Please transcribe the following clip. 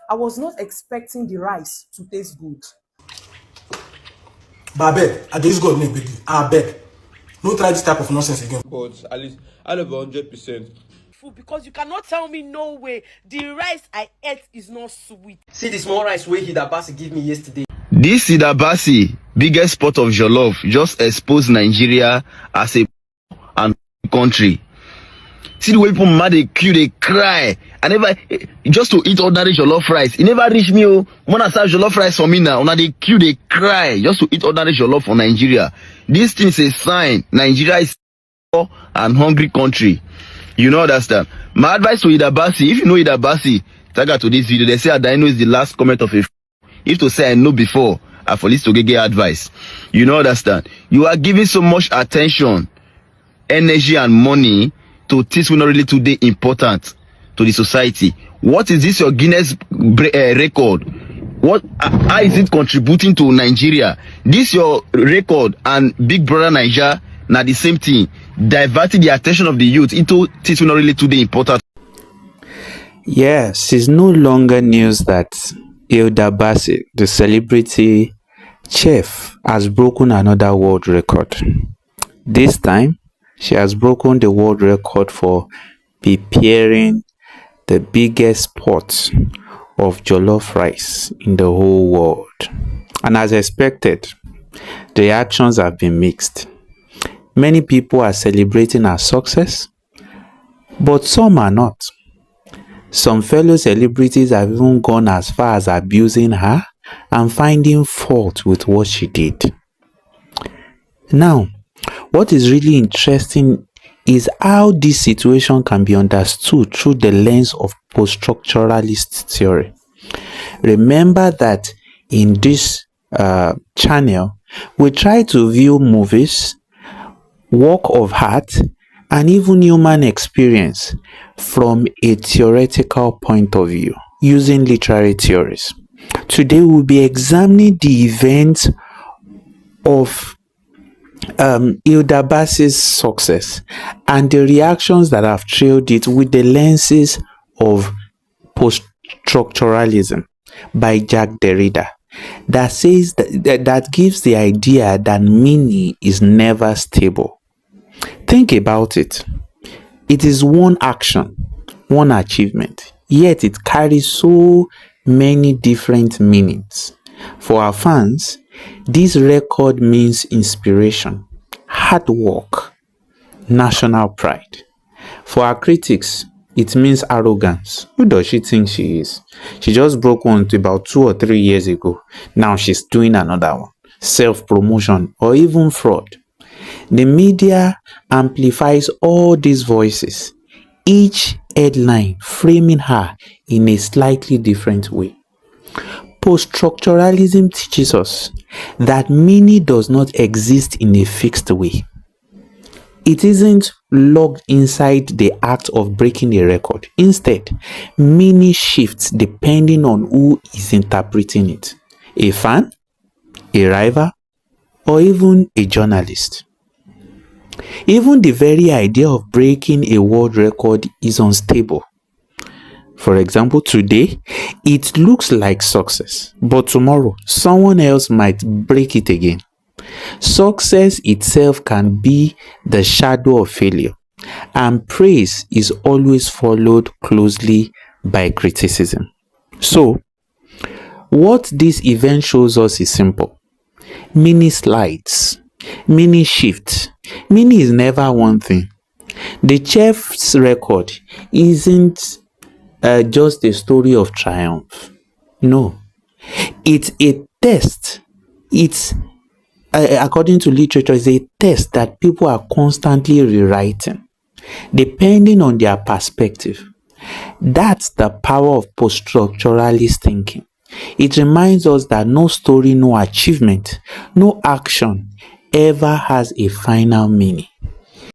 I was not expecting the rice to taste good. But I beg, I dey use God name beg you. I beg. No try this type of nonsense again. But at least out of 100%. Because you cannot tell me no way the rice I ate is not sweet. See the small rice wey Hilda Baci give me yesterday. This Hilda Baci, biggest pot of jollof, just exposed Nigeria as a and country. See the way people mad, they queue, they cry. I never just to eat ordinary jollof rice. It never reach me. Oh, when I start jollof rice for me now, when they queue, they cry just to eat ordinary jollof for Nigeria. This thing is a sign Nigeria is poor and hungry country. You know understand? My advice to Hilda Baci, if you know Hilda Baci, tag her to this video. They say I know is the last comment of a. If to say I know before, I for least to get advice. You know understand? You are giving so much attention, energy and money to things which not really today important to the society. What is this your Guinness record? What how is it contributing to Nigeria? This your record and Big Brother Niger now the same thing, diverting the attention of the youth into things which not really today important. Yes, it's no longer news that Hilda Baci, the celebrity chef, has broken another world record. This time, she has broken the world record for preparing the biggest pot of jollof rice in the whole world. And as expected, the reactions have been mixed. Many people are celebrating her success, but some are not. Some fellow celebrities have even gone as far as abusing her and finding fault with what she did. Now, what is really interesting is how this situation can be understood through the lens of post-structuralist theory. Remember that in this channel, we try to view movies, work of art, and even human experience from a theoretical point of view using literary theories. Today we'll be examining the events of Hilda Baci's success and the reactions that have trailed it with the lenses of post-structuralism by Jacques Derrida, that says that gives the idea that meaning is never stable. Think about it. It is one action, one achievement, yet it carries so many different meanings. For our fans, this record means inspiration, hard work, national pride. For our critics, it means arrogance. Who does she think she is? She just broke one about 2 or 3 years ago. Now she's doing another one. Self-promotion or even fraud. The media amplifies all these voices, each headline framing her in a slightly different way. Post-structuralism teaches us that meaning does not exist in a fixed way. It isn't locked inside the act of breaking a record. Instead, meaning shifts depending on who is interpreting it. A fan, a rival, or even a journalist. Even the very idea of breaking a world record is unstable. For example, today, it looks like success, but tomorrow, someone else might break it again. Success itself can be the shadow of failure, and praise is always followed closely by criticism. So, what this event shows us is simple. Mini slides, mini shifts. Mini is never one thing. The chef's record isn't just a story of triumph. No, it's a test. It's according to literature, it's a test that people are constantly rewriting depending on their perspective. That's the power of post-structuralist thinking. It reminds us that no story, no achievement, no action ever has a final meaning.